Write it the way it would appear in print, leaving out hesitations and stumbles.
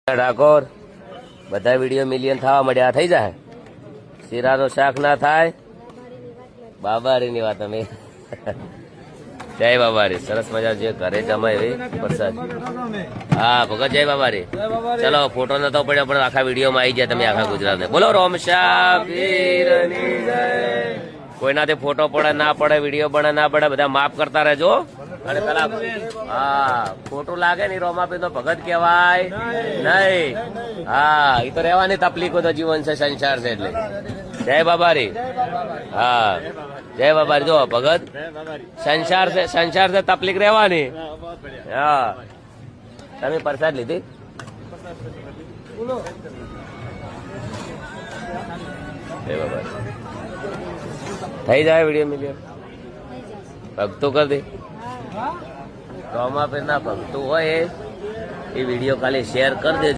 ઠાકોર બધા video million થવા મળ્યા થઈ જાય. શીરાનું શાક ના થાય. બાબારીની વાત અમે જય બાબારી. સરસ મજા જે ઘરે જમાય એવી પ્રસાદ. હા ભગત જય બાબારી. ચલો ફોટો નતો પડ્યો પણ આખા વિડીયોમાં આવી જાય તમે આખા ગુજરાત ને. બોલો રોમશા પીરની જય. કોઈનાથી ફોટો પડે ના પડે વિડીયો પડે ના પડે બધા માફ કરતા રહેજો. અને પેલા હા ખોટું લાગે ને રોમાપી તો ભગત કહેવાય નહીં. હા એ તો રહેવાની તકલીફો તો જીવન છે સંસાર છે એટલે. જય બાબારી. હા જય બાબારી. જો ભગત સંસાર છે તકલીફ રહેવાની. હા તમે પ્રસાદ લીધી. જય બાબારી. થઈ જાય વિડીયો મિલિયન. ભક્તો કરી દે. રોમાપીર ના ભક્તો હોય એ વિડીયો ખાલી શેર કરી દેજો.